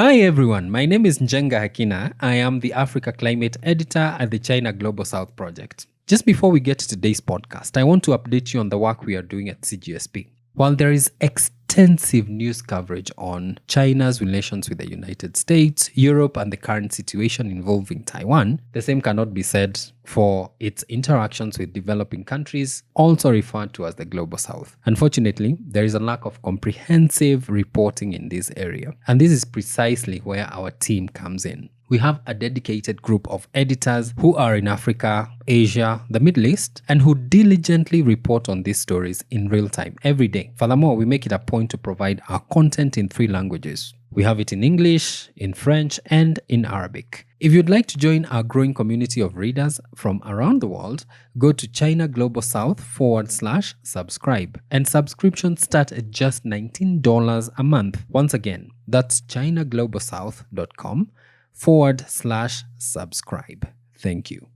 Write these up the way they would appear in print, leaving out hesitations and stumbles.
Hi everyone, my name is Njenga Hakina. I am the Africa Climate Editor at the China Global South Project. Just before we get to today's podcast, I want to update you on the work we are doing at CGSP. While there is extensive news coverage on China's relations with the United States, Europe, and the current situation involving Taiwan, the same cannot be said for its interactions with developing countries, also referred to as the Global South. Unfortunately, there is a lack of comprehensive reporting in this area, and this is precisely where our team comes in. We have a dedicated group of editors who are in Africa, Asia, the Middle East, and who diligently report on these stories in real time every day. Furthermore, we make it a point to provide our content in 3 languages. We have it in English, in French, and in Arabic. If you'd like to join our growing community of readers from around the world, go to ChinaGlobalSouth/subscribe. And subscriptions start at just $19 a month. Once again, that's ChinaGlobalSouth.com/subscribe. Thank you.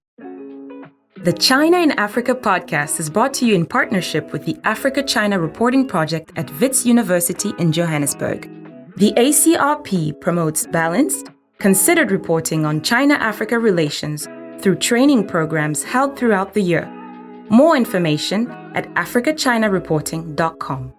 The China in Africa podcast is brought to you in partnership with the Africa-China Reporting Project at Wits University in Johannesburg. The ACRP promotes balanced, considered reporting on China-Africa relations through training programs held throughout the year. More information at africachinareporting.com.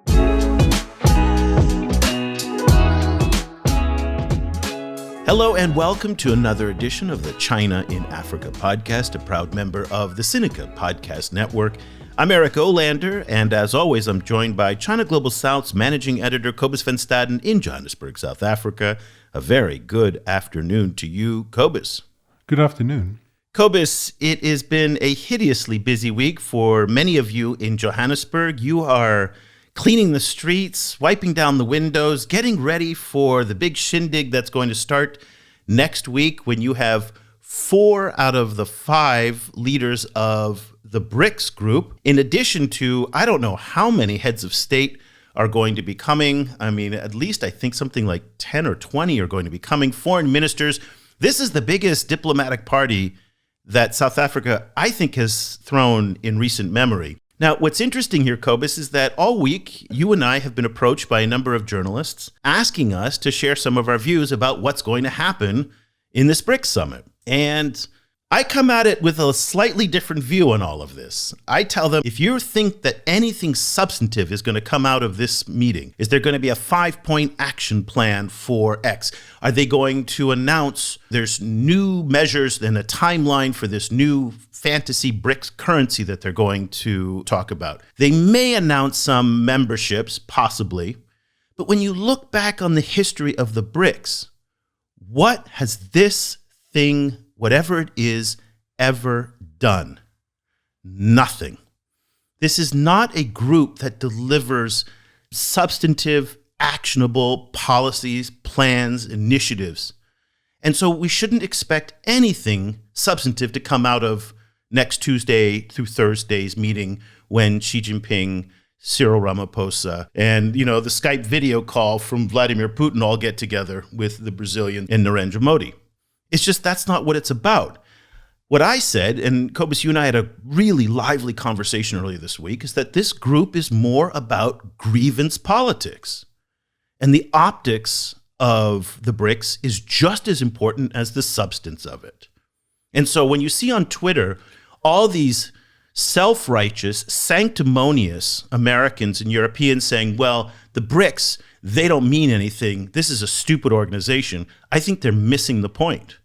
Hello and welcome to another edition of the China in Africa podcast, a proud member of the Sinica Podcast Network. I'm Eric Olander, and as always, I'm joined by China Global South's managing editor, Cobus van Staden in Johannesburg, South Africa. A very good afternoon to you, Cobus. Good afternoon. Cobus, it has been a hideously busy week for many of you in Johannesburg. You are cleaning the streets, wiping down the windows, getting ready for the big shindig that's going to start next week when you have 4 out of the 5 leaders of the BRICS group, in addition to, I don't know how many heads of state are going to be coming. I mean, at least I think something like 10 or 20 are going to be coming. Foreign ministers. This is the biggest diplomatic party that South Africa, I think, has thrown in recent memory. Now, what's interesting here, Cobus, is that all week, you and I have been approached by a number of journalists asking us to share some of our views about what's going to happen in this BRICS summit. And I come at it with a slightly different view on all of this. I tell them, if you think that anything substantive is going to come out of this meeting, is there going to be a 5-point action plan for X? Are they going to announce there's new measures and a timeline for this new fantasy BRICS currency that they're going to talk about? They may announce some memberships, possibly. But when you look back on the history of the BRICS, what has this thing, whatever it is, ever done? Nothing. This is not a group that delivers substantive, actionable policies, plans, initiatives. And so we shouldn't expect anything substantive to come out of next Tuesday through Thursday's meeting when Xi Jinping, Cyril Ramaphosa, and, the Skype video call from Vladimir Putin all get together with the Brazilian and Narendra Modi. It's just that's not what it's about. What I said, and Cobus, you and I had a really lively conversation earlier this week, is that this group is more about grievance politics. And the optics of the BRICS is just as important as the substance of it. And so when you see on Twitter all these self-righteous, sanctimonious Americans and Europeans saying, well, the BRICS, they don't mean anything. This is a stupid organization. I think they're missing the point.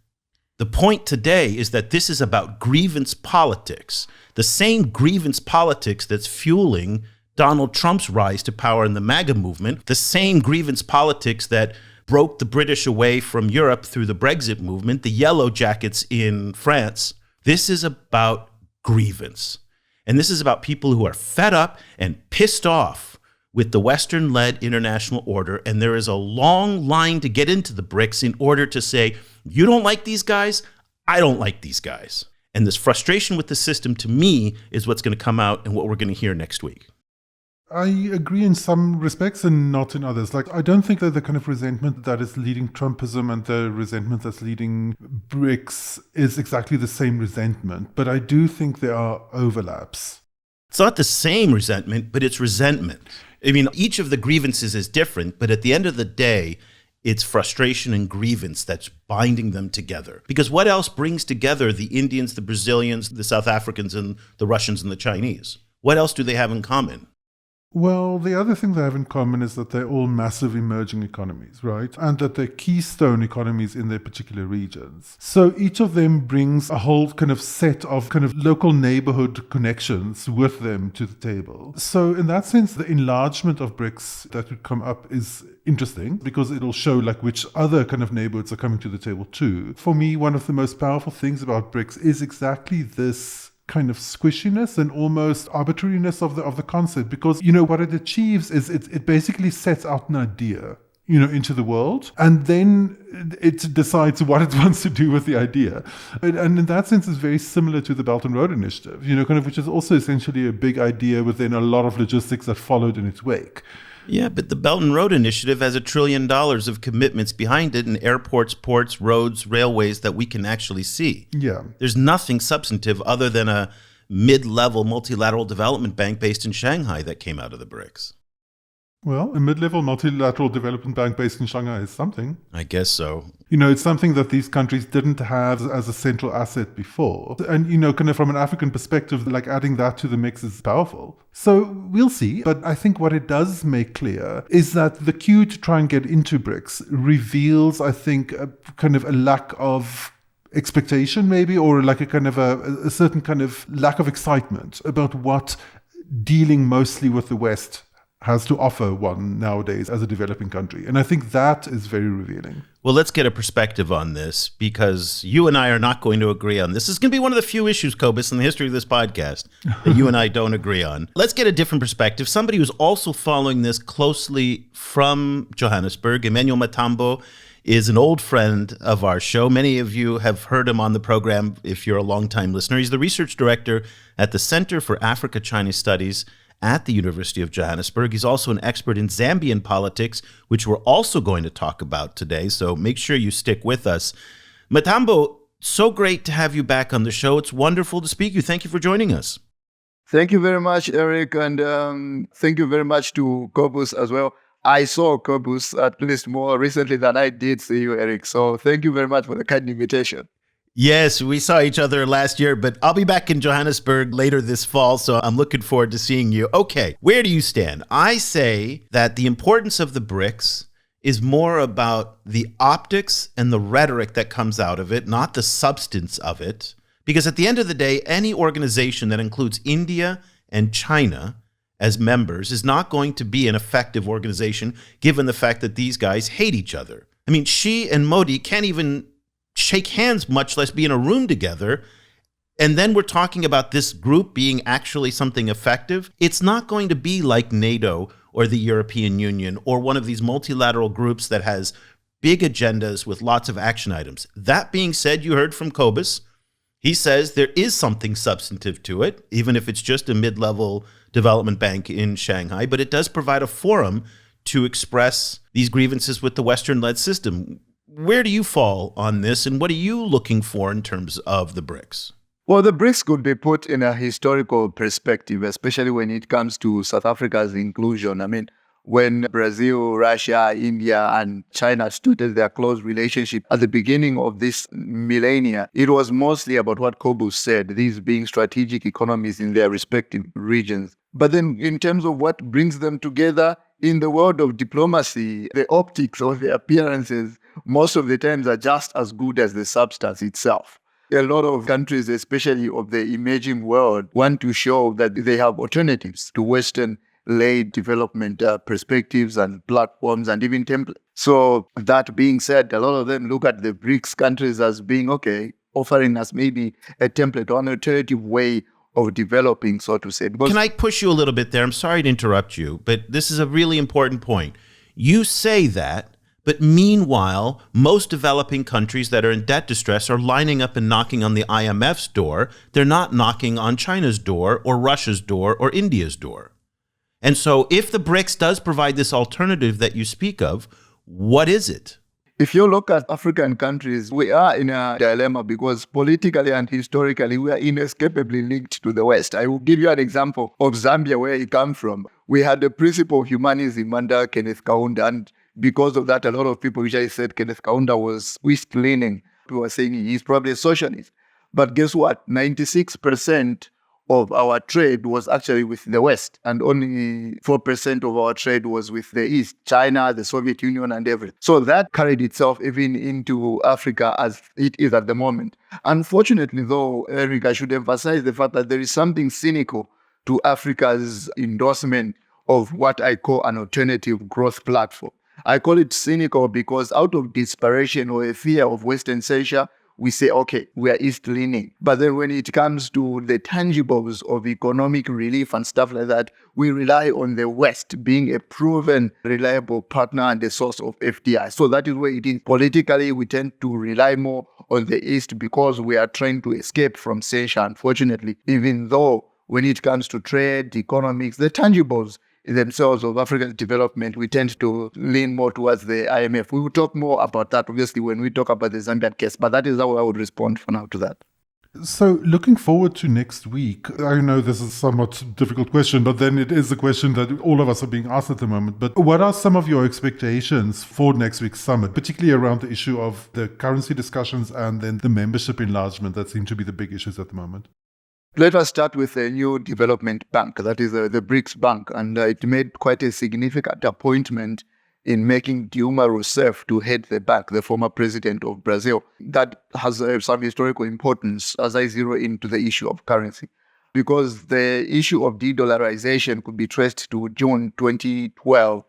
The point today is that this is about grievance politics, the same grievance politics that's fueling Donald Trump's rise to power in the MAGA movement, the same grievance politics that broke the British away from Europe through the Brexit movement, the yellow jackets in France. This is about grievance. And this is about people who are fed up and pissed off with the Western-led international order, and there is a long line to get into the BRICS in order to say, you don't like these guys, I don't like these guys. And this frustration with the system, to me, is what's going to come out and what we're going to hear next week. I agree in some respects and not in others. I don't think that the kind of resentment that is leading Trumpism and the resentment that's leading BRICS is exactly the same resentment, but I do think there are overlaps. It's not the same resentment, but it's resentment. I mean, each of the grievances is different, but at the end of the day, It's frustration and grievance that's binding them together. Because what else brings together the Indians, the Brazilians, the South Africans, and the Russians and the Chinese? What else do they have in common? Well, the other thing they have in common is that they're all massive emerging economies, right? And that they're keystone economies in their particular regions. So each of them brings a whole kind of set of kind of local neighborhood connections with them to the table. So in that sense, the enlargement of BRICS that would come up is interesting because it'll show like which other kind of neighborhoods are coming to the table too. For me, one of the most powerful things about BRICS is exactly this kind of squishiness and almost arbitrariness of the concept, because what it achieves is it basically sets out an idea into the world, and then it decides what it wants to do with the idea. And in that sense, it's very similar to the Belt and Road Initiative, which is also essentially a big idea within a lot of logistics that followed in its wake. Yeah, but the Belt and Road Initiative has $1 trillion of commitments behind it in airports, ports, roads, railways that we can actually see. Yeah. There's nothing substantive other than a mid-level multilateral development bank based in Shanghai that came out of the BRICS. Well, a mid-level multilateral development bank based in Shanghai is something. I guess so. It's something that these countries didn't have as a central asset before. And, kind of from an African perspective, like adding that to the mix is powerful. So we'll see. But I think what it does make clear is that the queue to try and get into BRICS reveals, I think, a kind of a lack of expectation maybe, or like a kind of a certain kind of lack of excitement about what dealing mostly with the West has to offer one nowadays as a developing country. And I think that is very revealing. Well, let's get a perspective on this, because you and I are not going to agree on this. This is going to be one of the few issues, Cobus, in the history of this podcast that you and I don't agree on. Let's get a different perspective. Somebody who's also following this closely from Johannesburg, Emmanuel Matambo, is an old friend of our show. Many of you have heard him on the program if you're a longtime listener. He's the research director at the Center for Africa-China Studies at the University of Johannesburg. He's also an expert in Zambian politics, which we're also going to talk about today, so make sure you stick with us. Matambo, so great to have you back on the show. It's wonderful to speak to you. Thank you for joining us. Thank you very much, Eric, and thank you very much to Cobus as well. I saw Cobus at least more recently than I did see you, Eric, so thank you very much for the kind invitation. Yes, we saw each other last year, but I'll be back in Johannesburg later this fall, so I'm looking forward to seeing you. Okay, where do you stand? I say that the importance of the BRICS is more about the optics and the rhetoric that comes out of it, not the substance of it. Because at the end of the day, any organization that includes India and China as members is not going to be an effective organization, given the fact that these guys hate each other. I mean, Xi and Modi can't even shake hands, much less be in a room together. And then we're talking about this group being actually something effective. It's not going to be like NATO or the European Union or one of these multilateral groups that has big agendas with lots of action items. That being said, you heard from Cobus. He says there is something substantive to it, even if it's just a mid-level development bank in Shanghai, but it does provide a forum to express these grievances with the Western-led system. Where do you fall on this, and what are you looking for in terms of the BRICS? Well, the BRICS could be put in a historical perspective, especially when it comes to South Africa's inclusion. I mean, when Brazil, Russia, India, and China started their close relationship at the beginning of this millennia, it was mostly about what Cobus said, these being strategic economies in their respective regions. But then in terms of what brings them together, in the world of diplomacy, the optics or the appearances most of the times are just as good as the substance itself. A lot of countries, especially of the emerging world, want to show that they have alternatives to Western-led development perspectives and platforms and even templates. So that being said, a lot of them look at the BRICS countries as being, okay, offering us maybe a template or an alternative way of developing, so to say. Can I push you a little bit there? I'm sorry to interrupt you, but this is a really important point. You say that, but meanwhile, most developing countries that are in debt distress are lining up and knocking on the IMF's door. They're not knocking on China's door or Russia's door or India's door. And so if the BRICS does provide this alternative that you speak of, what is it? If you look at African countries, we are in a dilemma because politically and historically, we are inescapably linked to the West. I will give you an example of Zambia, where it comes from. We had the principle of humanism under Kenneth Kaunda, and because of that, a lot of people usually said Kenneth Kaunda was East-leaning. People were saying he's probably a socialist. But guess what? 96% of our trade was actually with the West, and only 4% of our trade was with the East, China, the Soviet Union, and everything. So that carried itself even into Africa as it is at the moment. Unfortunately, though, Eric, I should emphasize the fact that there is something cynical to Africa's endorsement of what I call an alternative growth platform. I call it cynical because out of desperation or a fear of Western censure, we say, okay, we are East-leaning. But then when it comes to the tangibles of economic relief and stuff like that, we rely on the West being a proven, reliable partner and a source of FDI. So that is where it is. Politically, we tend to rely more on the East because we are trying to escape from censure, unfortunately, even though when it comes to trade, economics, the tangibles themselves of African development, we tend to lean more towards the IMF. We will talk more about that, obviously, when we talk about the Zambian case, but that is how I would respond for now to that. So looking forward to next week, I know this is a somewhat difficult question, but then it is a question that all of us are being asked at the moment. But what are some of your expectations for next week's summit, particularly around the issue of the currency discussions and then the membership enlargement that seem to be the big issues at the moment? Let us start with the new development bank, that is the BRICS bank, and it made quite a significant appointment in making Dilma Rousseff to head the bank, the former president of Brazil. That has some historical importance as I zero into the issue of currency, because the issue of de-dollarization could be traced to June 2012,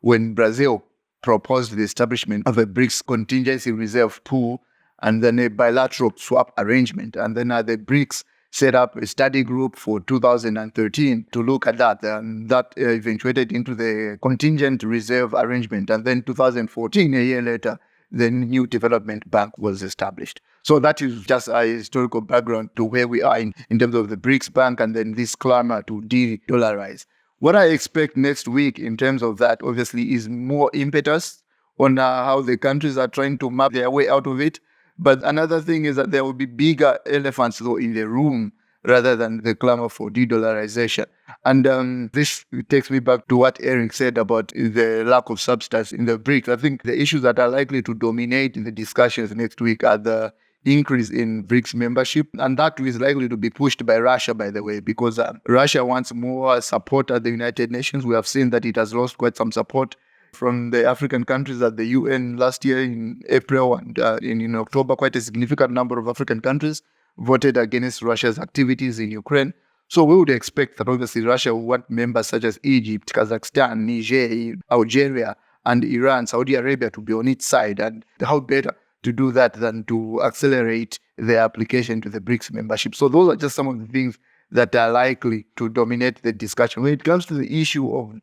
when Brazil proposed the establishment of a BRICS contingency reserve pool and then a bilateral swap arrangement, and then the BRICS set up a study group for 2013 to look at that. And that eventuated into the contingent reserve arrangement. And then 2014, a year later, the new development bank was established. So that is just a historical background to where we are in terms of the BRICS bank and then this clamor to de-dollarize. What I expect next week in terms of that, obviously, is more impetus on how the countries are trying to map their way out of it. But another thing is that there will be bigger elephants, though, in the room rather than the clamor for de-dollarization. And this takes me back to what Eric said about the lack of substance in the BRICS. I think the issues that are likely to dominate in the discussions next week are the increase in BRICS membership. And that is likely to be pushed by Russia, by the way, because Russia wants more support at the United Nations. We have seen that it has lost quite some support from the African countries at the UN last year in April and in October. Quite a significant number of African countries voted against Russia's activities in Ukraine. So we would expect that obviously Russia will want members such as Egypt, Kazakhstan, Niger, Algeria, and Iran, Saudi Arabia to be on its side. And how better to do that than to accelerate the application to the BRICS membership. So those are just some of the things that are likely to dominate the discussion. When it comes to the issue of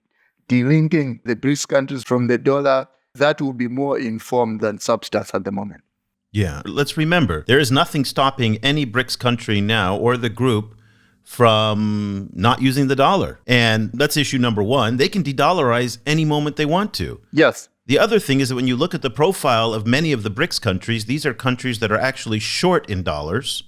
delinking the BRICS countries from the dollar, that will be more informed than substance at the moment. Yeah, let's remember, there is nothing stopping any BRICS country now or the group from not using the dollar. And that's issue number one. They can de-dollarize any moment they want to. Yes. The other thing is that when you look at the profile of many of the BRICS countries, these are countries that are actually short in dollars.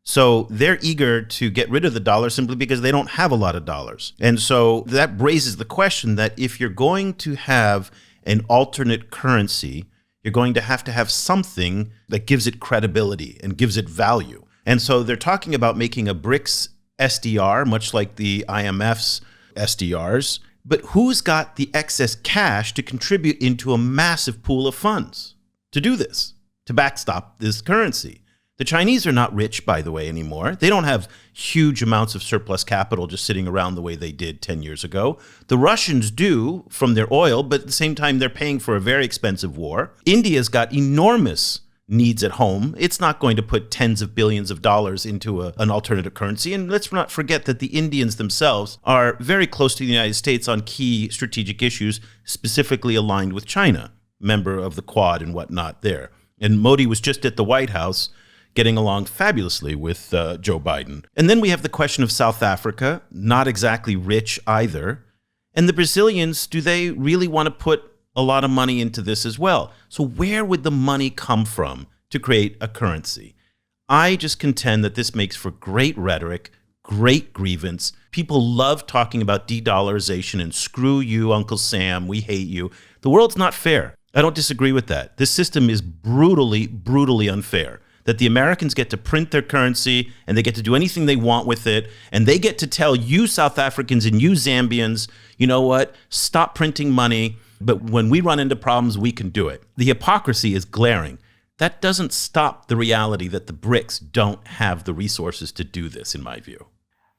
So they're eager to get rid of the dollar simply because they don't have a lot of dollars. And so that raises the question that if you're going to have an alternate currency, you're going to have something that gives it credibility and gives it value. And so they're talking about making a BRICS SDR, much like the IMF's SDRs. But who's got the excess cash to contribute into a massive pool of funds to do this, to backstop this currency? The Chinese are not rich, by the way, anymore. They don't have huge amounts of surplus capital just sitting around the way they did 10 years ago. The Russians do from their oil, but at the same time, they're paying for a very expensive war. India's got enormous needs at home. It's not going to put tens of billions of dollars into an alternative currency. And let's not forget that the Indians themselves are very close to the United States on key strategic issues, specifically aligned with China, member of the Quad and whatnot there. And Modi was just at the White House getting along fabulously with Joe Biden. And then we have the question of South Africa, not exactly rich either. And the Brazilians, do they really want to put a lot of money into this as well? So where would the money come from to create a currency? I just contend that this makes for great rhetoric, great grievance. People love talking about de-dollarization and screw you, Uncle Sam, we hate you. The world's not fair. I don't disagree with that. This system is brutally, brutally unfair. That the Americans get to print their currency and they get to do anything they want with it. And they get to tell you South Africans and you Zambians, you know what, stop printing money. But when we run into problems, we can do it. The hypocrisy is glaring. That doesn't stop the reality that the BRICS don't have the resources to do this, in my view.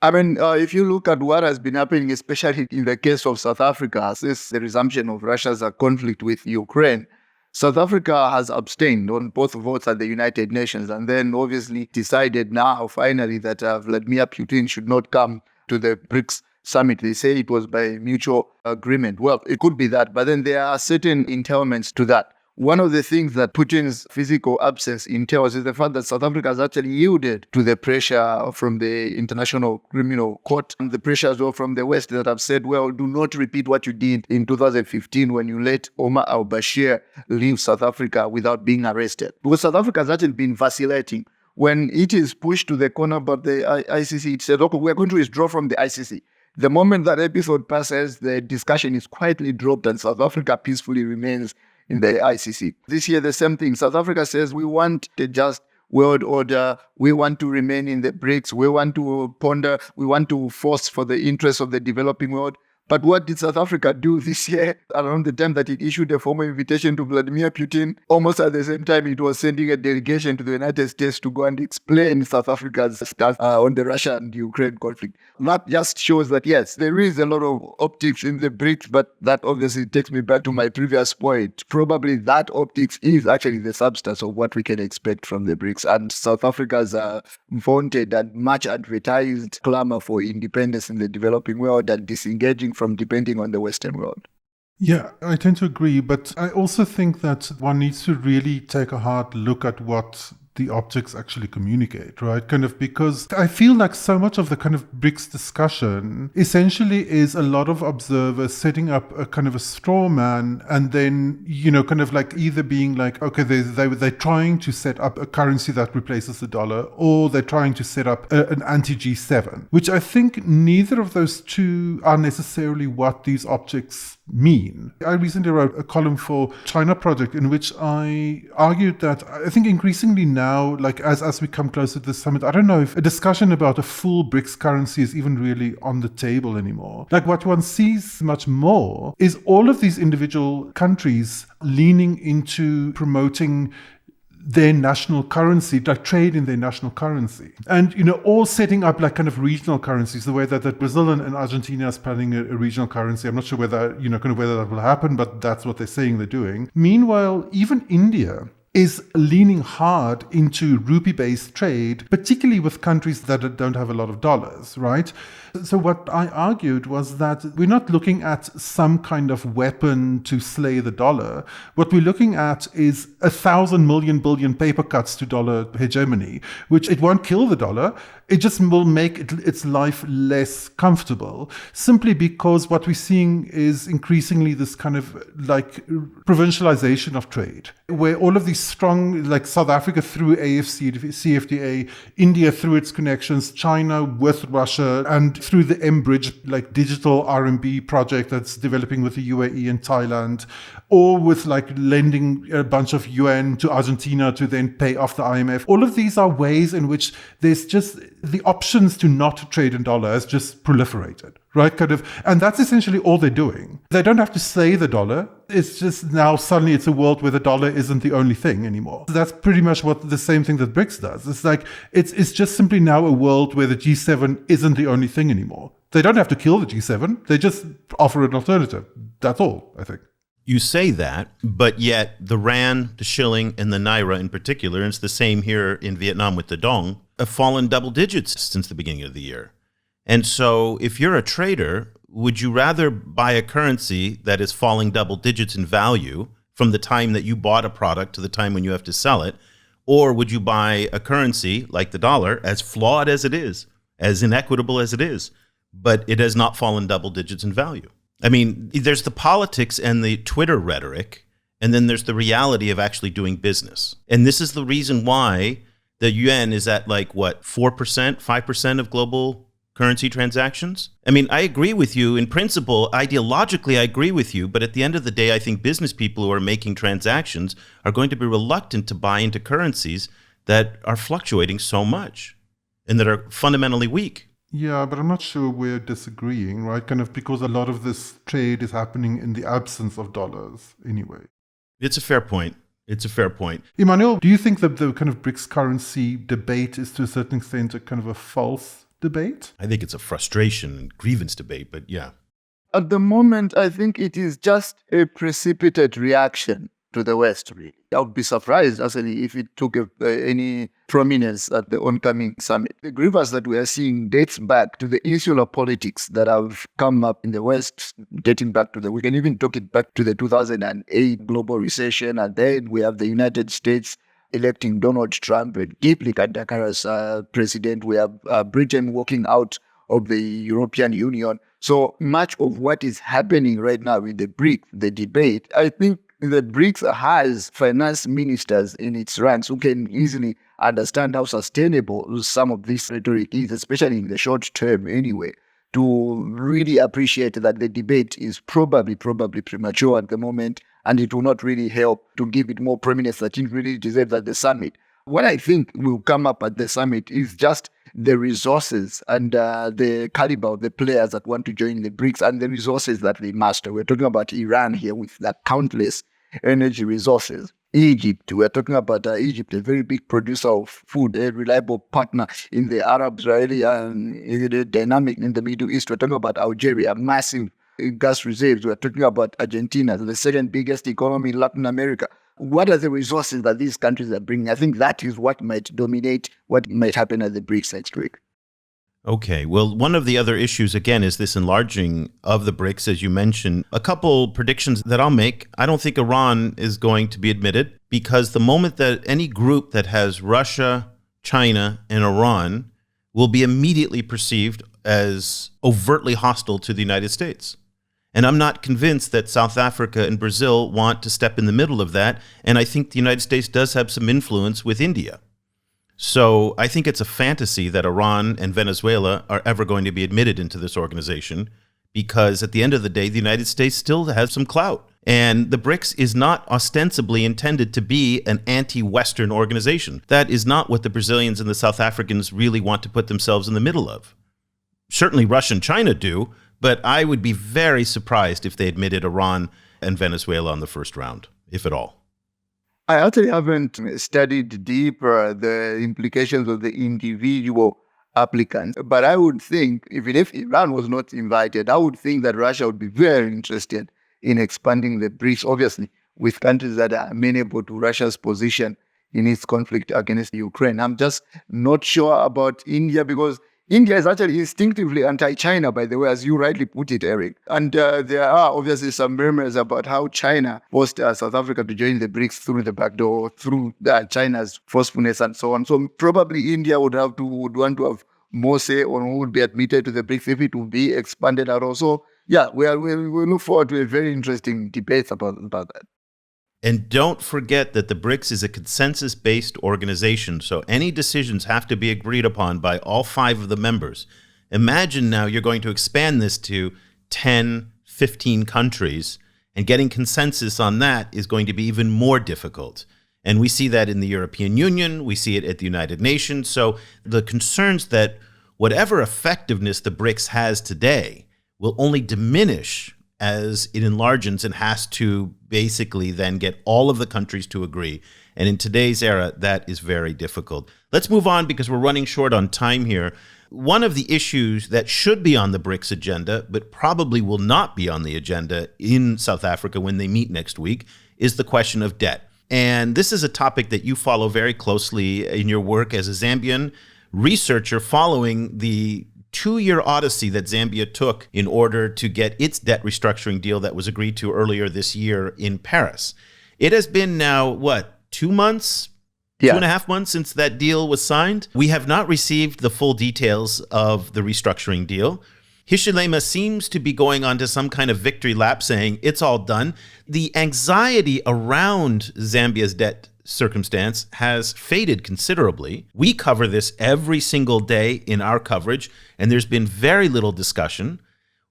I mean, if you look at what has been happening, especially in the case of South Africa, since the resumption of Russia's conflict with Ukraine, South Africa has abstained on both votes at the United Nations and then obviously decided now, finally, that Vladimir Putin should not come to the BRICS summit. They say it was by mutual agreement. Well, it could be that, but then there are certain entailments to that. One of the things that Putin's physical absence entails is the fact that South Africa has actually yielded to the pressure from the International Criminal Court and the pressure as well from the West that have said, well, do not repeat what you did in 2015 when you let Omar al-Bashir leave South Africa without being arrested. Because South Africa has actually been vacillating. When it is pushed to the corner by the ICC, it says, okay, we're going to withdraw from the ICC. The moment that episode passes, the discussion is quietly dropped and South Africa peacefully remains in the ICC. This year, the same thing. South Africa says we want a just world order. We want to remain in the BRICS. We want to ponder. We want to force for the interests of the developing world. But what did South Africa do this year around the time that it issued a formal invitation to Vladimir Putin? Almost at the same time, it was sending a delegation to the United States to go and explain South Africa's stance on the Russia and Ukraine conflict. That just shows that, yes, there is a lot of optics in the BRICS, but that obviously takes me back to my previous point. Probably that optics is actually the substance of what we can expect from the BRICS. And South Africa's vaunted and much advertised clamor for independence in the developing world and disengaging from depending on the Western world. Yeah, I tend to agree, but I also think that one needs to really take a hard look at what the optics actually communicate, right? Because I feel like so much of the kind of BRICS discussion essentially is a lot of observers setting up a kind of a straw man and then, kind of like either being like, okay, they're trying to set up a currency that replaces the dollar, or they're trying to set up an anti-G7, which I think neither of those two are necessarily what these optics mean. I recently wrote a column for China Project in which I argued that I think increasingly now, like as we come closer to the summit, I don't know if a discussion about a full BRICS currency is even really on the table anymore. Like what one sees much more is all of these individual countries leaning into promoting their national currency, like trade in their national currency. And, all setting up like kind of regional currencies, the way that Brazil and Argentina is planning a regional currency. I'm not sure whether, whether that will happen, but that's what they're saying they're doing. Meanwhile, even India is leaning hard into rupee-based trade, particularly with countries that don't have a lot of dollars, right? So what I argued was that we're not looking at some kind of weapon to slay the dollar. What we're looking at is 1,000 million billion paper cuts to dollar hegemony, which it won't kill the dollar. It just will make its life less comfortable, simply because what we're seeing is increasingly this kind of like provincialization of trade, where all of these strong, like South Africa through CFTA, India through its connections, China with Russia, and through the M-Bridge, like digital RMB project that's developing with the UAE and Thailand, or with like lending a bunch of yuan to Argentina to then pay off the IMF. All of these are ways in which there's just the options to not trade in dollars just proliferated, right? And that's essentially all they're doing. They don't have to slay the dollar. It's just now suddenly it's a world where the dollar isn't the only thing anymore. That's pretty much what the same thing that BRICS does. It's like, it's just simply now a world where the G7 isn't the only thing anymore. They don't have to kill the G7. They just offer an alternative. That's all, I think. You say that, but yet the rand, the shilling, and the naira in particular, and it's the same here in Vietnam with the dong, have fallen double digits since the beginning of the year. And so if you're a trader, would you rather buy a currency that is falling double digits in value from the time that you bought a product to the time when you have to sell it? Or would you buy a currency like the dollar, as flawed as it is, as inequitable as it is, but it has not fallen double digits in value? I mean, there's the politics and the Twitter rhetoric, and then there's the reality of actually doing business. And this is the reason why the yuan is at 4%, 5% of global currency transactions? I mean, I agree with you in principle. Ideologically, I agree with you. But at the end of the day, I think business people who are making transactions are going to be reluctant to buy into currencies that are fluctuating so much and that are fundamentally weak. Yeah, but I'm not sure we're disagreeing, right? Kind of because a lot of this trade is happening in the absence of dollars anyway. It's a fair point. It's a fair point. Emmanuel, do you think that the kind of BRICS currency debate is to a certain extent a kind of a false debate? I think it's a frustration and grievance debate, but yeah. At the moment, I think it is just a precipitate reaction to the West, really. I would be surprised, actually, if it took any prominence at the oncoming summit. The grievance that we are seeing dates back to the insular politics that have come up in the West, dating back to we can even talk it back to the 2008 global recession, and then we have the United States electing Donald Trump and deeply cantankerous president. We have Britain walking out of the European Union. So much of what is happening right now in the BRICS, the debate, I think the BRICS has finance ministers in its ranks who can easily understand how sustainable some of this rhetoric is, especially in the short term anyway, to really appreciate that the debate is probably premature at the moment, and it will not really help to give it more prominence that it really deserves at the summit. What I think will come up at the summit is just the resources and the caliber of the players that want to join the BRICS and the resources that they master. We're talking about Iran here with countless energy resources. Egypt, we're talking about Egypt, a very big producer of food, a reliable partner in the Arab-Israeli dynamic in the Middle East. We're talking about Algeria, massive gas reserves. We're talking about Argentina, the second biggest economy in Latin America. What are the resources that these countries are bringing? I think that is what might dominate what might happen at the BRICS next week. Okay, well, one of the other issues, again, is this enlarging of the BRICS, as you mentioned. A couple predictions that I'll make. I don't think Iran is going to be admitted, because the moment that any group that has Russia, China, and Iran will be immediately perceived as overtly hostile to the United States. And I'm not convinced that South Africa and Brazil want to step in the middle of that. And I think the United States does have some influence with India. So I think it's a fantasy that Iran and Venezuela are ever going to be admitted into this organization, because at the end of the day, the United States still has some clout. And the BRICS is not ostensibly intended to be an anti-Western organization. That is not what the Brazilians and the South Africans really want to put themselves in the middle of. Certainly Russia and China do, but I would be very surprised if they admitted Iran and Venezuela on the first round, if at all. I actually haven't studied deeper the implications of the individual applicants, but I would think, even if Iran was not invited, I would think that Russia would be very interested in expanding the BRICS, obviously, with countries that are amenable to Russia's position in its conflict against Ukraine. I'm just not sure about India, because India is actually instinctively anti-China, by the way, as you rightly put it, Eric. And there are obviously some murmurs about how China forced South Africa to join the BRICS through the back door, through China's forcefulness and so on. So probably India would want to have more say on who would be admitted to the BRICS if it would be expanded out. Also, yeah, we look forward to a very interesting debate about that. And don't forget that the BRICS is a consensus-based organization, so any decisions have to be agreed upon by all 5 of the members. Imagine now you're going to expand this to 10, 15 countries, and getting consensus on that is going to be even more difficult. And we see that in the European Union, we see it at the United Nations. So the concerns that whatever effectiveness the BRICS has today will only diminish as it enlarges and has to basically then get all of the countries to agree. And in today's era, that is very difficult. Let's move on because we're running short on time here. One of the issues that should be on the BRICS agenda, but probably will not be on the agenda in South Africa when they meet next week, is the question of debt. And this is a topic that you follow very closely in your work as a Zambian researcher following the 2-year odyssey that Zambia took in order to get its debt restructuring deal that was agreed to earlier this year in Paris. It has been now, 2 months? Yeah. 2.5 months since that deal was signed. We have not received the full details of the restructuring deal. Hichilema seems to be going on to some kind of victory lap saying it's all done. The anxiety around Zambia's debt circumstance has faded considerably. We cover this every single day in our coverage, and there's been very little discussion.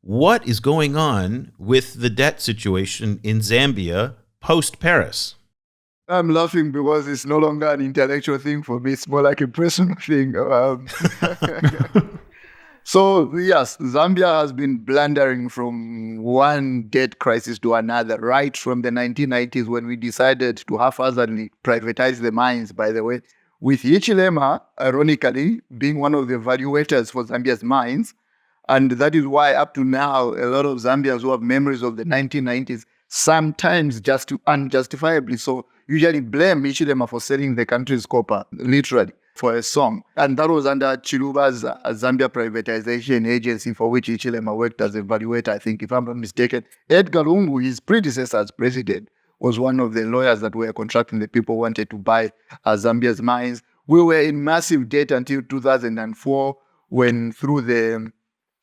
What is going on with the debt situation in Zambia post-Paris? I'm laughing because it's no longer an intellectual thing for me. It's more like a personal thing. So, yes, Zambia has been blundering from one debt crisis to another, right from the 1990s when we decided to haphazardly privatize the mines, by the way, with Hichilema, ironically, being one of the valuators for Zambia's mines. And that is why up to now, a lot of Zambians who have memories of the 1990s, sometimes just unjustifiably so, usually blame Hichilema for selling the country's copper, literally, for a song. And that was under Chiluba's Zambia Privatization Agency, for which Hichilema worked as a valuator, I think, if I'm not mistaken. Edgar Lungu, his predecessor as president, was one of the lawyers that were contracting the people who wanted to buy Zambia's mines. We were in massive debt until 2004, when through the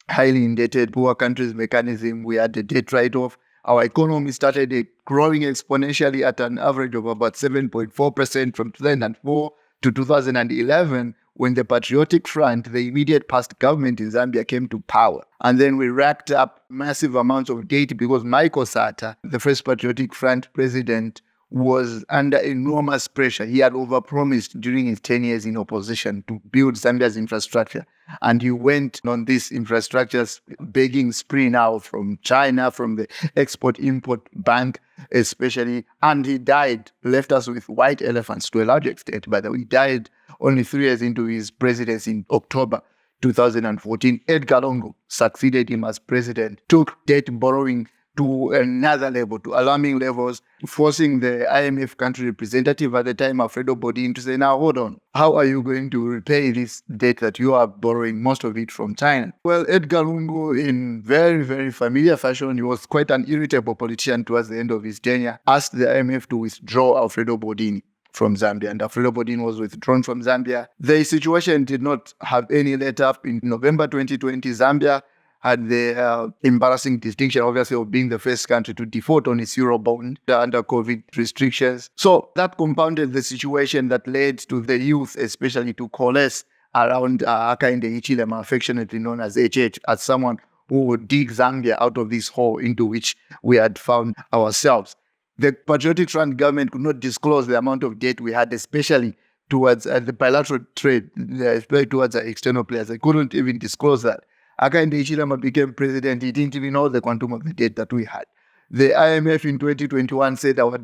highly indebted poor countries mechanism, we had the debt write-off. Our economy started growing exponentially at an average of about 7.4% from 2004 to 2011, when the Patriotic Front, the immediate past government in Zambia, came to power. And then we racked up massive amounts of debt because Michael Sata, the first Patriotic Front president, was under enormous pressure. He had overpromised during his 10 years in opposition to build Zambia's infrastructure. And he went on this infrastructure begging spree now from China, from the Export-Import Bank especially. And he died, left us with white elephants to a large extent. By the way, he died only 3 years into his presidency in October 2014. Edgar Lungu succeeded him as president, took debt borrowing to another level, to alarming levels, forcing the IMF country representative at the time, Alfredo Bodin, to say, now, hold on, how are you going to repay this debt that you are borrowing, most of it from China? Well, Edgar Lungu, in very, very familiar fashion, he was quite an irritable politician towards the end of his tenure, asked the IMF to withdraw Alfredo Bodin from Zambia, and Alfredo Bodin was withdrawn from Zambia. The situation did not have any let up. In November 2020, Zambia had the embarrassing distinction, obviously, of being the first country to default on its Eurobond under COVID restrictions. So that compounded the situation that led to the youth, especially, to coalesce around Hakainde Hichilema, affectionately known as HH, as someone who would dig Zambia out of this hole into which we had found ourselves. The Patriotic Front government could not disclose the amount of debt we had, especially towards the bilateral trade, especially towards the external players. They couldn't even disclose that. Hakainde Hichilema became president. He didn't even know the quantum of the debt that we had. The IMF in 2021 said our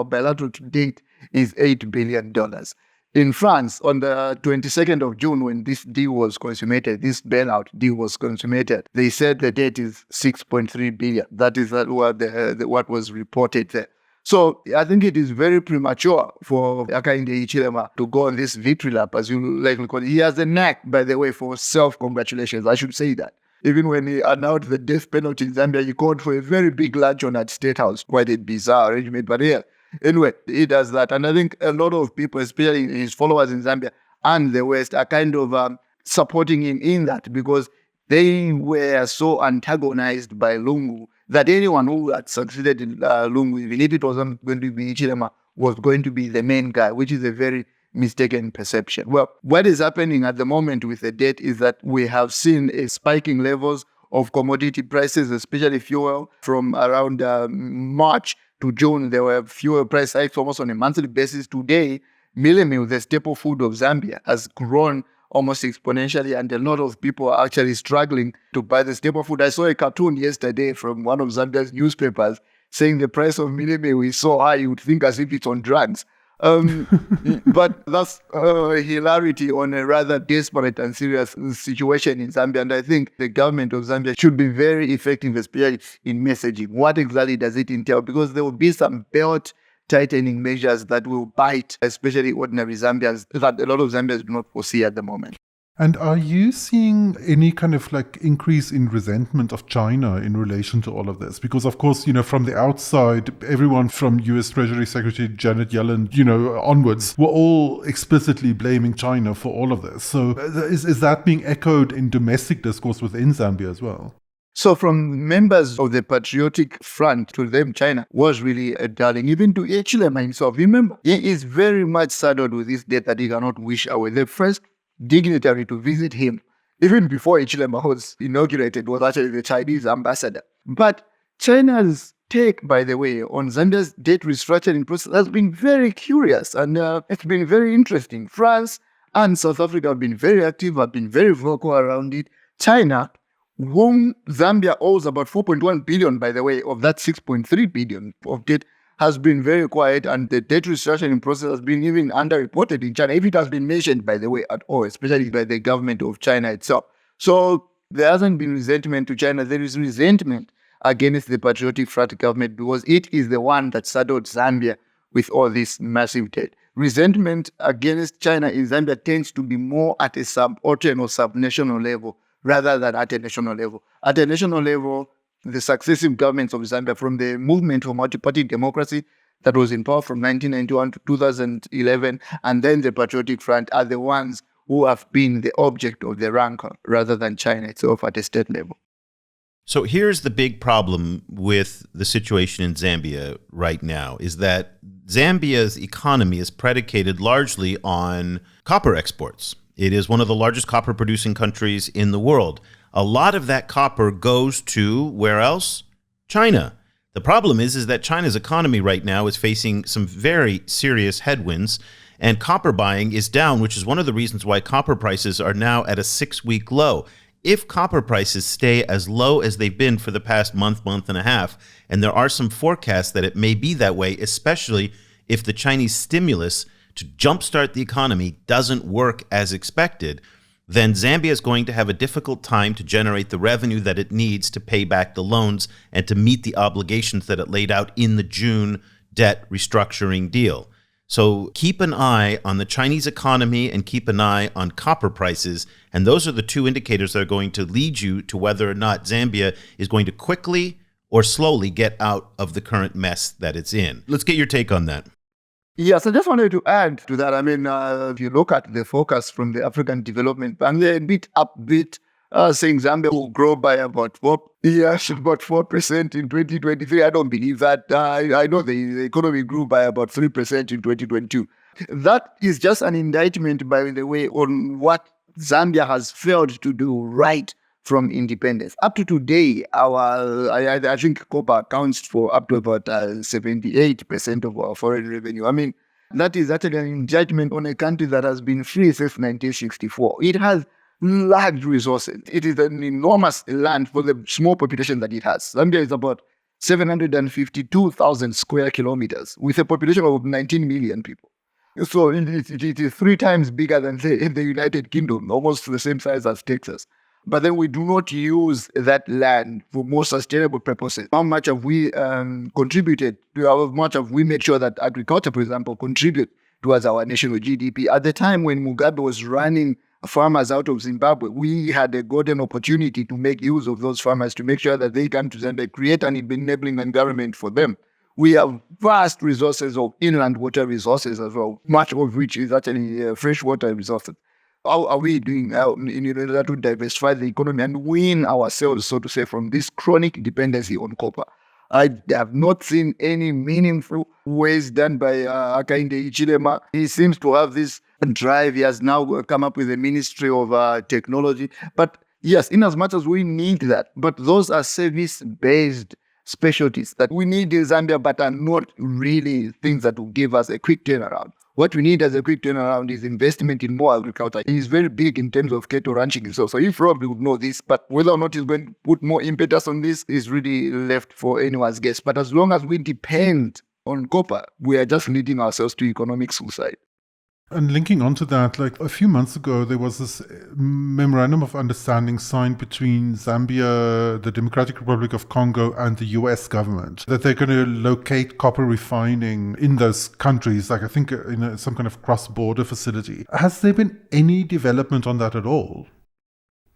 bilateral debt is $8 billion. In France, on the 22nd of June, when this deal was consummated, this bailout deal was consummated, they said the debt is $6.3 billion. That is what was reported there. So I think it is very premature for Hakainde Hichilema to go on this victory lap, as you likely call it. He has a knack, by the way, for self-congratulations. I should say that. Even when he announced the death penalty in Zambia, he called for a very big luncheon at State House. Quite a bizarre arrangement, but yeah. Anyway, he does that. And I think a lot of people, especially his followers in Zambia and the West, are kind of supporting him in that, because they were so antagonized by Lungu that anyone who had succeeded in Lungu, even if it wasn't going to be Hichilema, was going to be the main guy, which is a very mistaken perception. Well, what is happening at the moment with the debt is that we have seen a spiking levels of commodity prices, especially fuel, from around March to June. There were fuel price hikes almost on a monthly basis. Today, mielie meal, the staple food of Zambia, has grown almost exponentially, and a lot of people are actually struggling to buy the staple food. I saw a cartoon yesterday from one of Zambia's newspapers saying the price of mielie meal is so high you would think as if it's on drugs. But that's hilarity on a rather desperate and serious situation in Zambia. And I think the government of Zambia should be very effective, especially in messaging. What exactly does it entail? Because there will be some belt tightening measures that will bite, especially ordinary Zambians, that a lot of Zambians do not foresee at the moment. And are you seeing any kind of increase in resentment of China in relation to all of this? Because, of course, from the outside, everyone from US Treasury Secretary Janet Yellen, onwards, were all explicitly blaming China for all of this. So is that being echoed in domestic discourse within Zambia as well? So from members of the Patriotic Front, to them, China was really a darling. Even to Hichilema himself, remember, he is very much saddled with this debt that he cannot wish away. The first dignitary to visit him, even before Hichilema was inaugurated, was actually the Chinese ambassador. But China's take, by the way, on Zambia's debt restructuring process has been very curious, and it's been very interesting. France and South Africa have been very active, have been very vocal around it. China, whom Zambia owes about 4.1 billion, by the way, of that 6.3 billion of debt, has been very quiet, and the debt restructuring process has been even underreported in China, if it has been mentioned, by the way, at all, especially by the government of China itself. So there hasn't been resentment to China. There is resentment against the Patriotic Front government because it is the one that saddled Zambia with all this massive debt. Resentment against China in Zambia tends to be more at a subaltern or subnational level rather than at a national level. At a national level, the successive governments of Zambia, from the movement for multi-party democracy that was in power from 1991 to 2011, and then the Patriotic Front, are the ones who have been the object of the rancor rather than China itself at a state level. So here's the big problem with the situation in Zambia right now, is that Zambia's economy is predicated largely on copper exports. It is one of the largest copper producing countries in the world. A lot of that copper goes to where else? China. The problem is that China's economy right now is facing some very serious headwinds, and copper buying is down, which is one of the reasons why copper prices are now at a 6-week low. If copper prices stay as low as they've been for the past month and a half, and there are some forecasts that it may be that way, especially if the Chinese stimulus to jumpstart the economy doesn't work as expected, then Zambia is going to have a difficult time to generate the revenue that it needs to pay back the loans and to meet the obligations that it laid out in the June debt restructuring deal. So keep an eye on the Chinese economy and keep an eye on copper prices. And those are the two indicators that are going to lead you to whether or not Zambia is going to quickly or slowly get out of the current mess that it's in. Let's get your take on that. Yes, I just wanted to add to that. I mean, if you look at the forecast from the African Development Bank, they're a bit upbeat, saying Zambia will grow by about 4% in 2023. I don't believe that. I know the economy grew by about 3% in 2022. That is just an indictment, by the way, on what Zambia has failed to do right from independence. Up to today, I think copper accounts for up to about 78% of our foreign revenue. I mean, that is actually an indictment on a country that has been free since 1964. It has large resources. It is an enormous land for the small population that it has. Zambia is about 752,000 square kilometers with a population of 19 million people. So it is 3 times bigger than the United Kingdom, almost the same size as Texas. But then we do not use that land for more sustainable purposes. How much have we contributed to, how much have we made sure that agriculture, for example, contribute towards our national GDP? At the time when Mugabe was running farmers out of Zimbabwe, we had a golden opportunity to make use of those farmers to make sure that they come to Zambia, create an enabling environment for them. We have vast resources of inland water resources as well, much of which is actually freshwater resources. How are we doing in order to diversify the economy and wean ourselves, so to say, from this chronic dependency on copper? I have not seen any meaningful ways done by Hakainde Hichilema. He seems to have this drive. He has now come up with a Ministry of Technology. But yes, in as much as we need that, but those are service-based specialties that we need in Zambia, but are not really things that will give us a quick turnaround. What we need as a quick turnaround is investment in more agriculture. He's very big in terms of cattle ranching himself, so he probably would know this, but whether or not he's going to put more impetus on this is really left for anyone's guess. But as long as we depend on copper, we are just leading ourselves to economic suicide. And linking onto that, like a few months ago, there was this memorandum of understanding signed between Zambia, the Democratic Republic of Congo, and the US government that they're going to locate copper refining in those countries, like I think in some kind of cross-border facility. Has there been any development on that at all?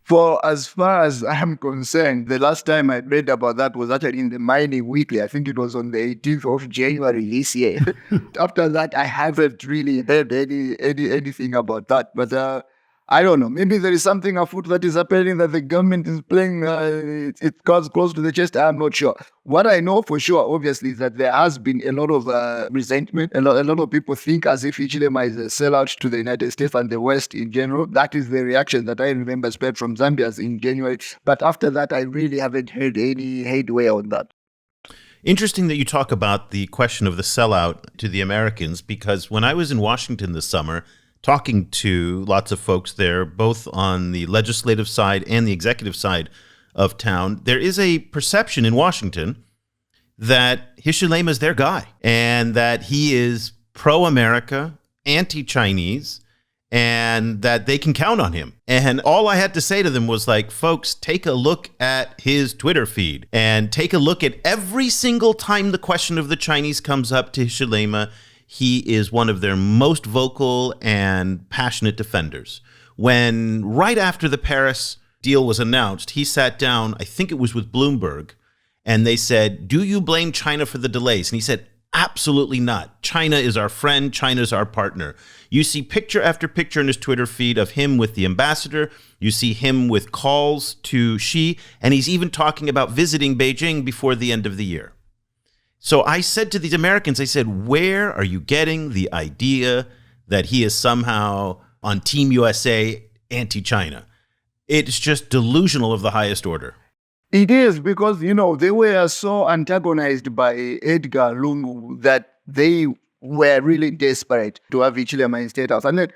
For as far as I am concerned, the last time I read about that was actually in the Mining Weekly. I think it was on the 18th of January this year. After that, I haven't really heard anything about that. But I don't know. Maybe there is something afoot that is happening that the government is playing. It comes close to the chest. I'm not sure. What I know for sure, obviously, is that there has been a lot of resentment. A lot of people think as if Hichilema is a sellout to the United States and the West in general. That is the reaction that I remember spread from Zambians in January. But after that, I really haven't heard any headway on that. Interesting that you talk about the question of the sellout to the Americans, because when I was in Washington this summer, talking to lots of folks there, both on the legislative side and the executive side of town, there is a perception in Washington that Hichilema is their guy and that he is pro-America, anti-Chinese, and that they can count on him. And all I had to say to them was like, folks, take a look at his Twitter feed and take a look at every single time the question of the Chinese comes up to Hichilema. He is one of their most vocal and passionate defenders. When right after the Paris deal was announced, he sat down, I think it was with Bloomberg, and they said, do you blame China for the delays? And he said, absolutely not. China is our friend. China is our partner. You see picture after picture in his Twitter feed of him with the ambassador. You see him with calls to Xi, and he's even talking about visiting Beijing before the end of the year. So I said to these Americans, I said, where are you getting the idea that he is somehow on Team USA anti-China? It's just delusional of the highest order. It is because, they were so antagonized by Edgar Lungu that they were really desperate to have Hichilema in State House. And then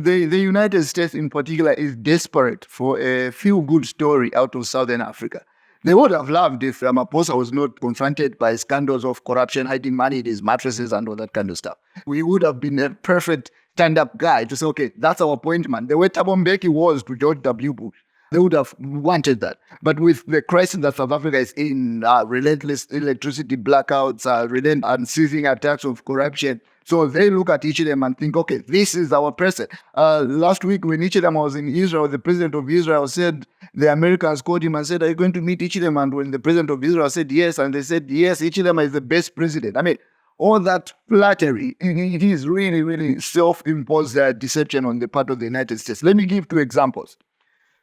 the United States in particular is desperate for a feel-good story out of Southern Africa. They would have loved if Ramaphosa was not confronted by scandals of corruption, hiding money in his mattresses and all that kind of stuff. We would have been a perfect stand-up guy to say, okay, that's our appointment. The way Thabo Mbeki was to George W. Bush, they would have wanted that. But with the crisis that South Africa is in, relentless electricity blackouts, unceasing attacks of corruption, so they look at Hichilema and think, okay, this is our president. Last week when Hichilema was in Israel, the president of Israel said, the Americans called him and said, are you going to meet Hichilema? And when the president of Israel said yes, and they said, yes, Hichilema is the best president. I mean, all that flattery, it is really, really self-imposed deception on the part of the United States. Let me give 2 examples.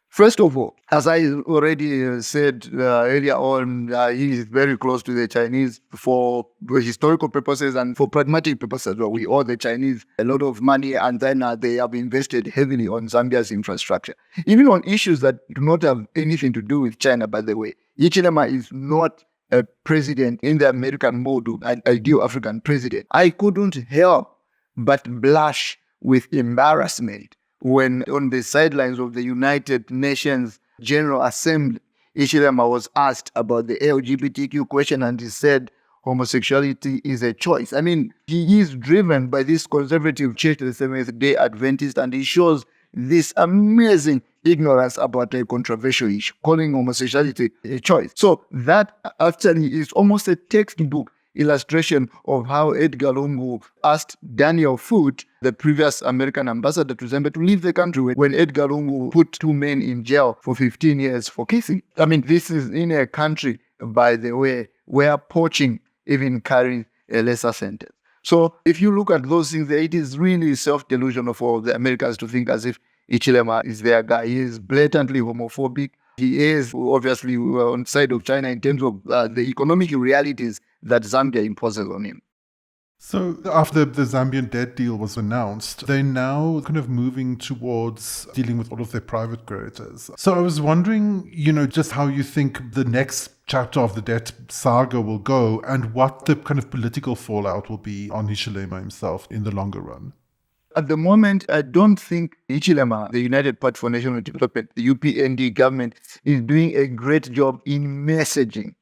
First of all, as I already said earlier on, he is very close to the Chinese for historical purposes and for pragmatic purposes. Well, we owe the Chinese a lot of money, and then they have invested heavily on Zambia's infrastructure. Even on issues that do not have anything to do with China, by the way. Hichilema is not a president in the American mode, an ideal African president. I couldn't help but blush with embarrassment when on the sidelines of the United Nations General Assembly, Hichilema was asked about the LGBTQ question and he said homosexuality is a choice. I mean, he is driven by this conservative church, the Seventh-day Adventist, and he shows this amazing ignorance about a controversial issue, calling homosexuality a choice. So that actually is almost a textbook illustration of how Edgar Lungu asked Daniel Foote, the previous American ambassador to Zambia, to leave the country when Edgar Lungu put 2 men in jail for 15 years for kissing. I mean, this is in a country, by the way, where poaching even carries a lesser sentence. So if you look at those things, it is really self-delusional for the Americans to think as if Hichilema is their guy. He is blatantly homophobic. He is obviously on the side of China in terms of the economic realities that Zambia imposes on him. So after the Zambian debt deal was announced, they're now kind of moving towards dealing with all of their private creditors. So I was wondering, just how you think the next chapter of the debt saga will go and what the kind of political fallout will be on Hichilema himself in the longer run. At the moment, I don't think Hichilema, the United Party for National Development, the UPND government, is doing a great job in messaging.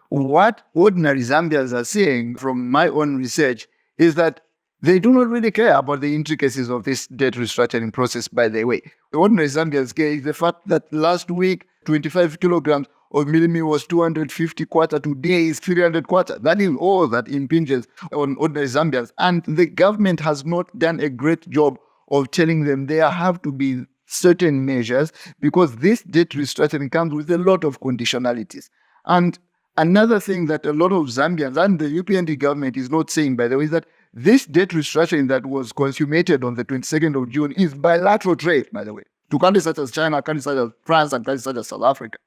What ordinary Zambians are saying from my own research is that they do not really care about the intricacies of this debt restructuring process, by the way. The ordinary Zambians care is the fact that last week, 25 kilograms of milimi was 250 kwacha, today is 300 kwacha. That is all that impinges on ordinary Zambians. And the government has not done a great job of telling them there have to be certain measures because this debt restructuring comes with a lot of conditionalities. And another thing that a lot of Zambians and the UPND government is not saying, by the way, is that This debt restructuring that was consummated on the 22nd of June is bilateral trade, by the way, to countries such as China, countries such as France, and countries such as South Africa.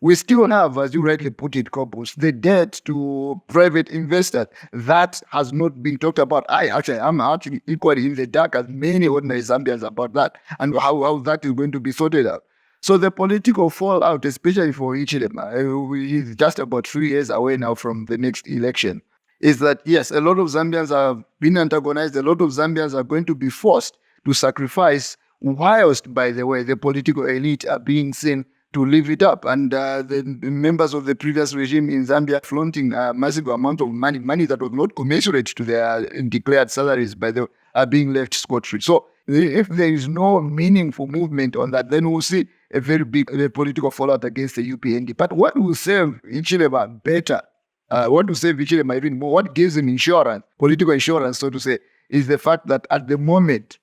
We still have, as you rightly put it, Cobus, the debt to private investors. That has not been talked about. I'm actually equally in the dark as many ordinary Zambians about that and how that is going to be sorted out. So the political fallout, especially for Hichilema, he's just about 3 years away now from the next election, is that, yes, a lot of Zambians have been antagonized. A lot of Zambians are going to be forced to sacrifice, whilst, by the way, the political elite are being seen to live it up. And the members of the previous regime in Zambia flaunting a massive amount of money that was not commensurate to their declared salaries, are being left scot-free. So if there is no meaningful movement on that, then we'll see a very big political fallout against the UPND. But what will save Hichilema better, what will save Hichilema even more, what gives him insurance, political insurance, so to say, is the fact that at the moment,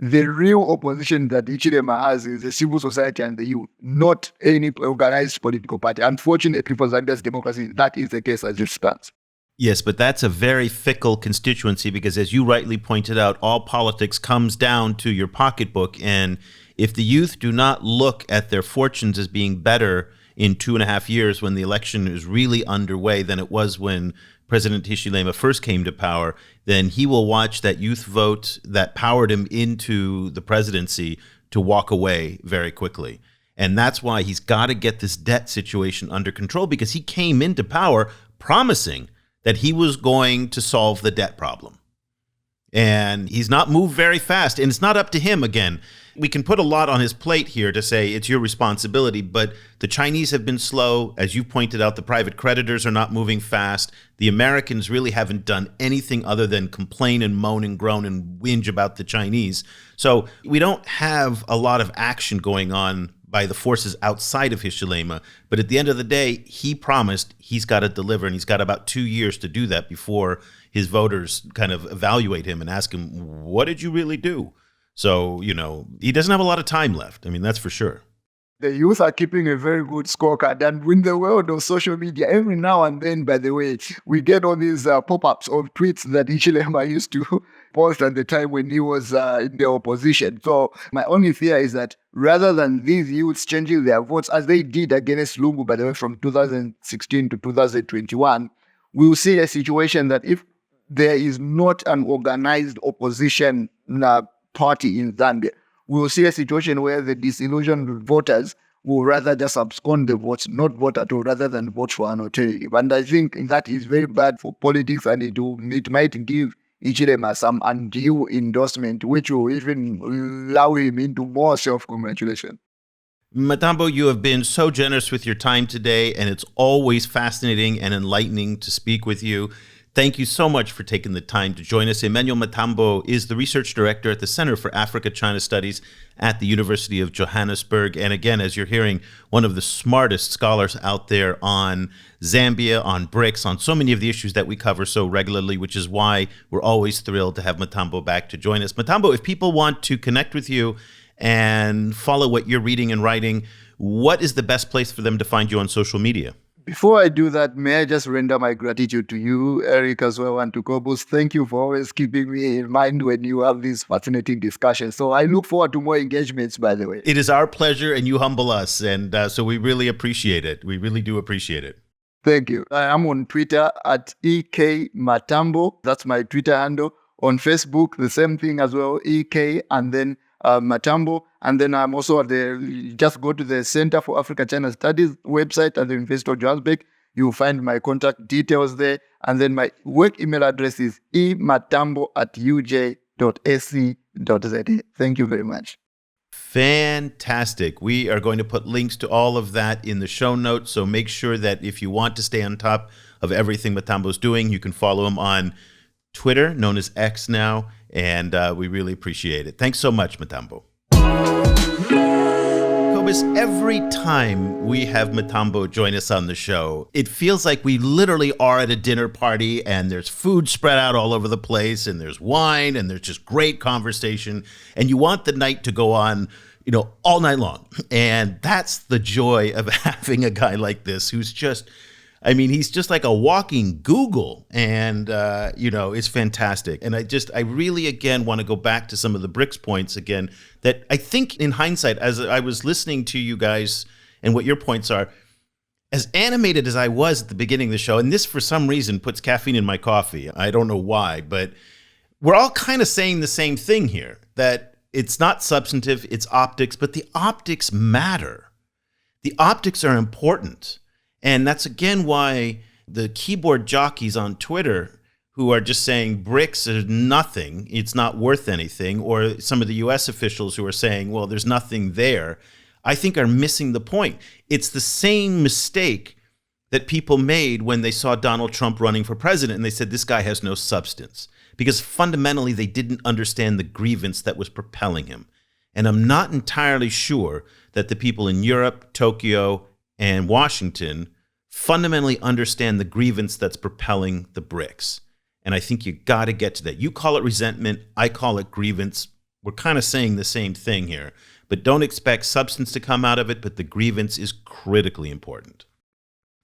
the real opposition that Hichilema has is the civil society and the youth, not any organized political party. Unfortunately for Zambia's democracy, that is the case as it stands. Yes, but that's a very fickle constituency because, as you rightly pointed out, all politics comes down to your pocketbook. And if the youth do not look at their fortunes as being better in 2.5 years when the election is really underway than it was when President Hichilema first came to power, then he will watch that youth vote that powered him into the presidency to walk away very quickly. And that's why he's got to get this debt situation under control, because he came into power promising that he was going to solve the debt problem. And he's not moved very fast. And it's not up to him again. We can put a lot on his plate here to say it's your responsibility, but the Chinese have been slow. As you pointed out, the private creditors are not moving fast. The Americans really haven't done anything other than complain and moan and groan and whinge about the Chinese. So we don't have a lot of action going on by the forces outside of Hichilema. But at the end of the day, he promised he's got to deliver, and he's got about 2 years to do that before his voters kind of evaluate him and ask him, what did you really do? So, he doesn't have a lot of time left. I mean, that's for sure. The youth are keeping a very good scorecard. And in the world of social media, every now and then, by the way, we get all these pop-ups of tweets that Hichilema used to post at the time when he was in the opposition. So my only fear is that rather than these youths changing their votes, as they did against Lungu, by the way, from 2016 to 2021, we will see a situation that if there is not an organized opposition party in Zambia, we will see a situation where the disillusioned voters will rather just abscond the votes, not vote at all, rather than vote for an alternative. And I think that is very bad for politics, and it might give Hichilema some undue endorsement, which will even allow him into more self-congratulation. Matambo, you have been so generous with your time today, and it's always fascinating and enlightening to speak with you. Thank you so much for taking the time to join us. Emmanuel Matambo is the research director at the Center for Africa-China Studies at the University of Johannesburg. And again, as you're hearing, one of the smartest scholars out there on Zambia, on BRICS, on so many of the issues that we cover so regularly, which is why we're always thrilled to have Matambo back to join us. Matambo, if people want to connect with you and follow what you're reading and writing, what is the best place for them to find you on social media? Before I do that, may I just render my gratitude to you, Eric, as well, and to Cobus. Thank you for always keeping me in mind when you have these fascinating discussions. So I look forward to more engagements, by the way. It is our pleasure, and you humble us. And so we really appreciate it. We really do appreciate it. Thank you. I am on Twitter at EK Matambo. That's my Twitter handle. On Facebook, the same thing as well, EK, and then Matambo. And then I'm also just go to the Center for Africa-China Studies website at the University of Johannesburg. You'll find my contact details there. And then my work email address is ematambo@uj.ac.za. Thank you very much. Fantastic. We are going to put links to all of that in the show notes. So make sure that if you want to stay on top of everything Matambo's doing, you can follow him on Twitter, known as X now. And we really appreciate it. Thanks so much, Matambo. Cobus, every time we have Matambo join us on the show, it feels like we literally are at a dinner party and there's food spread out all over the place and there's wine and there's just great conversation and you want the night to go on, all night long. And that's the joy of having a guy like this who's just I mean, he's just like a walking Google, and, it's fantastic. And I really, again, want to go back to some of the BRICS points again, that I think in hindsight, as I was listening to you guys and what your points are, as animated as I was at the beginning of the show, and this for some reason puts caffeine in my coffee. I don't know why, but we're all kind of saying the same thing here, that it's not substantive, it's optics, but the optics matter. The optics are important. And that's again why the keyboard jockeys on Twitter who are just saying BRICS is nothing, it's not worth anything, or some of the US officials who are saying, well, there's nothing there, I think are missing the point. It's the same mistake that people made when they saw Donald Trump running for president and they said, this guy has no substance. Because fundamentally, they didn't understand the grievance that was propelling him. And I'm not entirely sure that the people in Europe, Tokyo, and Washington fundamentally understand the grievance that's propelling the BRICS. And I think you got to get to that. You call it resentment, I call it grievance. We're kind of saying the same thing here. But don't expect substance to come out of it, but the grievance is critically important.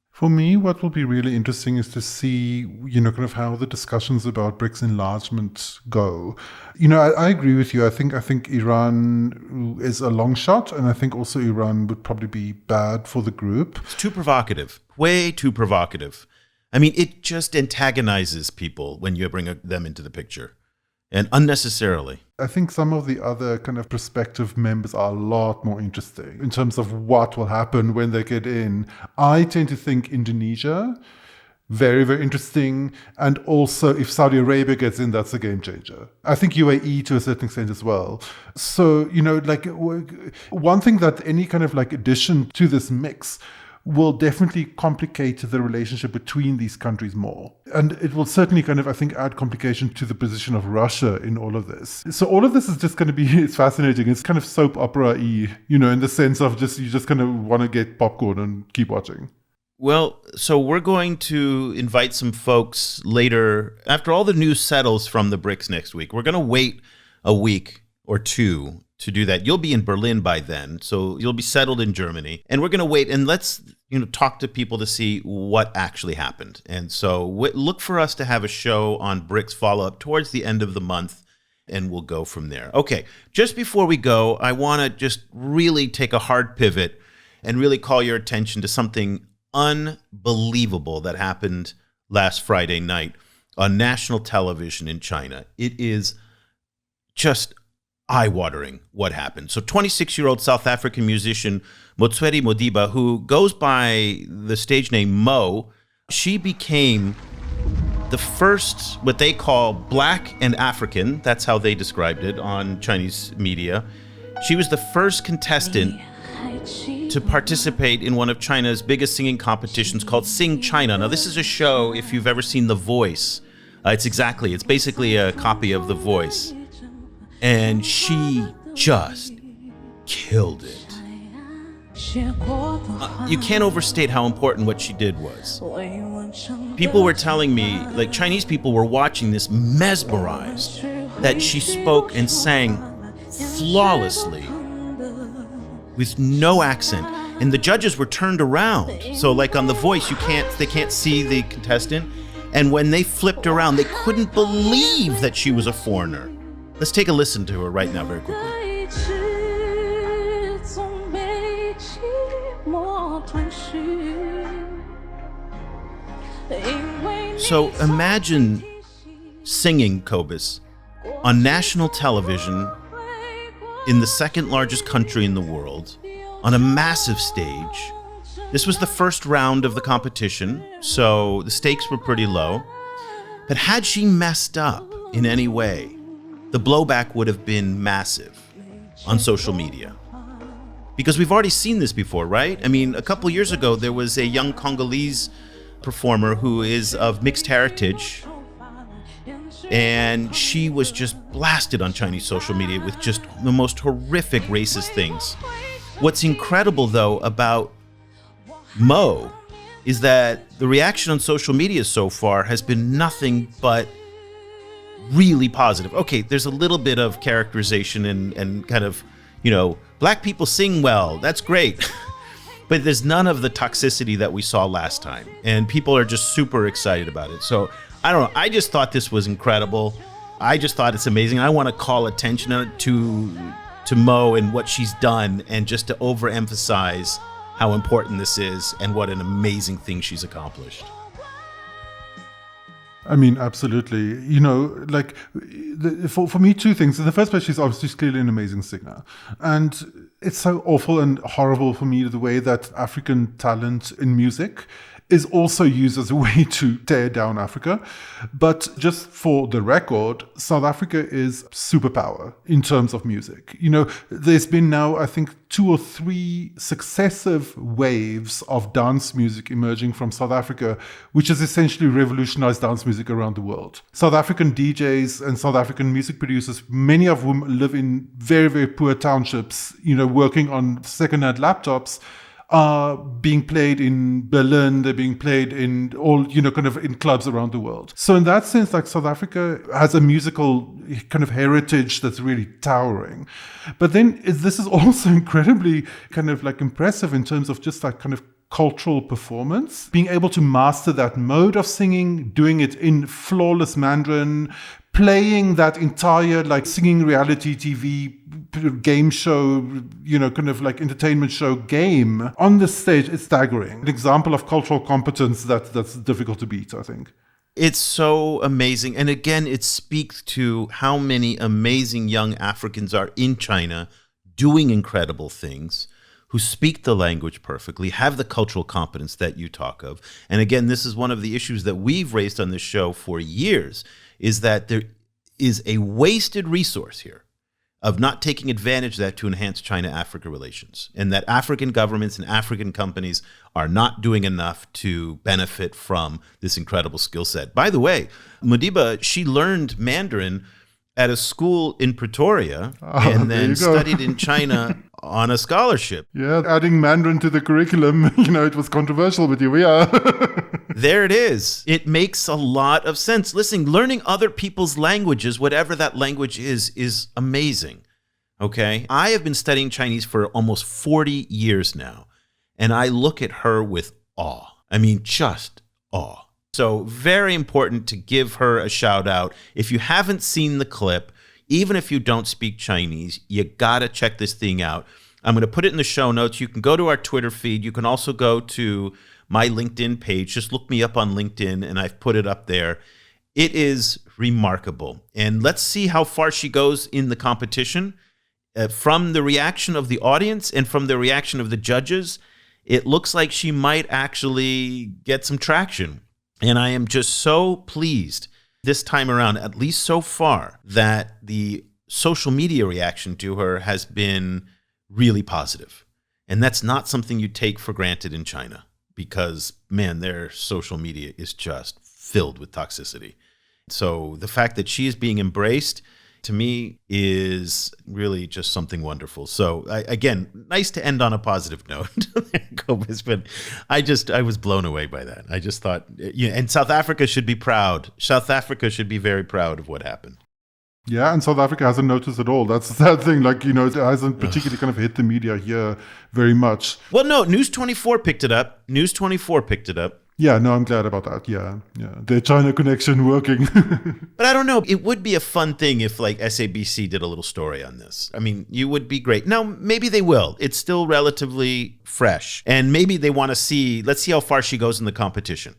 For me, what will be really interesting is to see, kind of how the discussions about BRICS enlargement go. I agree with you. I think Iran is a long shot, and I think also Iran would probably be bad for the group. It's too provocative, way too provocative. I mean, it just antagonizes people when you bring them into the picture, and unnecessarily. I think some of the other kind of prospective members are a lot more interesting in terms of what will happen when they get in. I tend to think Indonesia, very, very interesting. And also if Saudi Arabia gets in, that's a game changer. I think UAE to a certain extent as well. So, one thing that any kind of addition to this mix will definitely complicate the relationship between these countries more. And it will certainly I think, add complication to the position of Russia in all of this. So all of this is just going to be, it's fascinating. It's kind of soap opera-y, in the sense of you just kind of want to get popcorn and keep watching. Well, so we're going to invite some folks later, after all the news settles from the BRICS next week. We're going to wait a week or two to do that. You'll be in Berlin by then, so you'll be settled in Germany. And we're going to wait and let's talk to people to see what actually happened. And so look for us to have a show on BRICS follow-up towards the end of the month, and we'll go from there. Okay, just before we go, I want to just really take a hard pivot and really call your attention to something unbelievable that happened last Friday night on national television in China. It is just eye-watering what happened. So 26-year-old South African musician Motswedi Modiba, who goes by the stage name Mo, she became the first, what they call Black and African, that's how they described it on Chinese media. She was the first contestant to participate in one of China's biggest singing competitions called Sing China. Now, this is a show, if you've ever seen The Voice, it's basically a copy of The Voice. And she just killed it. You can't overstate how important what she did was. People were telling me, Chinese people were watching this mesmerized, that she spoke and sang flawlessly with no accent. And the judges were turned around. So on The Voice, they can't see the contestant. And when they flipped around, they couldn't believe that she was a foreigner. Let's take a listen to her right now very quickly. So imagine singing, Cobus, on national television in the second largest country in the world, on a massive stage. This was the first round of the competition, so the stakes were pretty low. But had she messed up in any way, the blowback would have been massive on social media. Because we've already seen this before, right? I mean, a couple years ago, there was a young Congolese performer who is of mixed heritage, and she was just blasted on Chinese social media with just the most horrific racist things. What's incredible, though, about Mo is that the reaction on social media so far has been nothing but really positive. Okay, there's a little bit of characterization and kind of, Black people sing well. That's great. but there's none of the toxicity that we saw last time. And people are just super excited about it. So I don't know. I just thought this was incredible. I just thought it's amazing. I want to call attention to Mo and what she's done, and just to overemphasize how important this is and what an amazing thing she's accomplished. I mean, absolutely. You know, like, for me, two things. In the first place, she's obviously clearly an amazing singer. And it's so awful and horrible for me the way that African talent in music is also used as a way to tear down Africa. But just for the record, South Africa is superpower in terms of music. You know, there's been now, I think, 2 or 3 successive waves of dance music emerging from South Africa, which has essentially revolutionized dance music around the world. South African DJs and South African music producers, many of whom live in very, very poor townships, you know, working on second-hand laptops, are being played in Berlin, they're being played in all, you know, kind of in clubs around the world. So in that sense, like, South Africa has a musical kind of heritage that's really towering. But then this is also incredibly kind of like impressive in terms of just like kind of cultural performance, being able to master that mode of singing, doing it in flawless Mandarin, playing that entire like singing reality TV game show, you know, kind of like entertainment show game on the stage is staggering. An example of cultural competence that's difficult to beat, I think. It's so amazing. And again, it speaks to how many amazing young Africans are in China doing incredible things, who speak the language perfectly, have the cultural competence that you talk of. And again, this is one of the issues that we've raised on this show for years, is that there is a wasted resource here of not taking advantage of that to enhance China-Africa relations, and that African governments and African companies are not doing enough to benefit from this incredible skill set. By the way, Modiba, she learned Mandarin at a school in Pretoria and then studied in China on a scholarship. Yeah, adding Mandarin to the curriculum, you know, it was controversial, but here we are. There it is. It makes a lot of sense. Listen, learning other people's languages, whatever that language is amazing. Okay? I have been studying Chinese for almost 40 years now, and I look at her with awe. I mean, just awe. So very important to give her a shout out. If you haven't seen the clip, even if you don't speak Chinese, you gotta check this thing out. I'm gonna put it in the show notes. You can go to our Twitter feed. You can also go to my LinkedIn page. Just look me up on LinkedIn, and I've put it up there. It is remarkable. And let's see how far she goes in the competition. From the reaction of the audience and from the reaction of the judges, it looks like she might actually get some traction. And I am just so pleased this time around, at least so far, that the social media reaction to her has been really positive. And that's not something you take for granted in China, because, man, their social media is just filled with toxicity. So the fact that she is being embraced, to me, is really just something wonderful. So again, nice to end on a positive note, Cobus, but I was blown away by that. I just thought, and South Africa should be proud. South Africa should be very proud of what happened. Yeah, and South Africa hasn't noticed at all. That's the sad thing. Like, you know, it hasn't particularly kind of hit the media here very much. Well, no, News 24 picked it up. News 24 picked it up. Yeah, no, I'm glad about that. Yeah. The China connection working. But I don't know. It would be a fun thing if, like, SABC did a little story on this. I mean, you would be great. Now, maybe they will. It's still relatively fresh. And maybe they want to see, let's see how far she goes in the competition.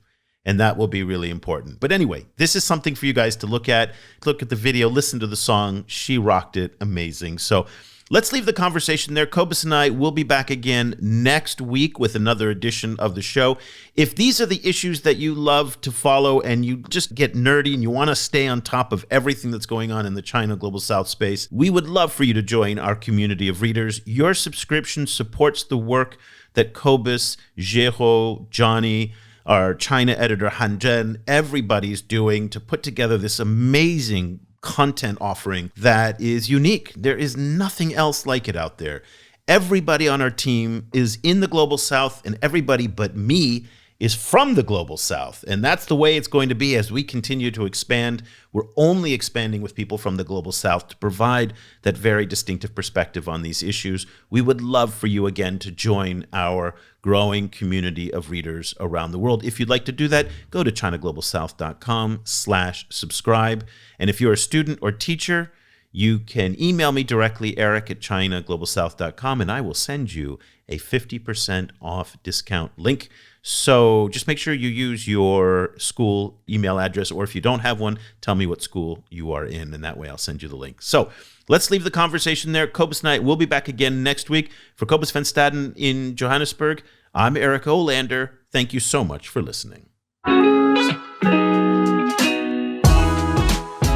And that will be really important. But anyway, this is something for you guys to look at. Look at the video, listen to the song. She rocked it. Amazing. So let's leave the conversation there. Cobus and I will be back again next week with another edition of the show. If these are the issues that you love to follow and you just get nerdy and you want to stay on top of everything that's going on in the China Global South space, we would love for you to join our community of readers. Your subscription supports the work that Cobus, Jero, Johnny, our China editor Han Zhen, everybody's doing to put together this amazing content offering that is unique. There is nothing else like it out there. Everybody on our team is in the Global South, and everybody but me is from the Global South. And that's the way it's going to be as we continue to expand. We're only expanding with people from the Global South to provide that very distinctive perspective on these issues. We would love for you again to join our growing community of readers around the world. If you'd like to do that, go to ChinaGlobalSouth.com/subscribe. And if you're a student or teacher, you can email me directly, eric@ChinaGlobalSouth.com, and I will send you a 50% off discount link. So just make sure you use your school email address, or if you don't have one, tell me what school you are in, and that way I'll send you the link. So let's leave the conversation there. Cobus and I will be back again next week. For Cobus van Staden in Johannesburg, I'm Eric Olander. Thank you so much for listening.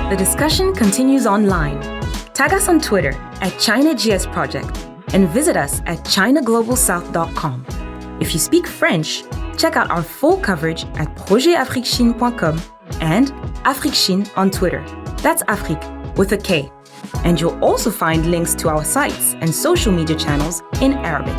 The discussion continues online. Tag us on Twitter @ChinaGS Project and visit us at ChinaGlobalSouth.com. If you speak French, check out our full coverage at projetafriquechine.com and AfriqueChine on Twitter. That's Afrique with a K. And you'll also find links to our sites and social media channels in Arabic.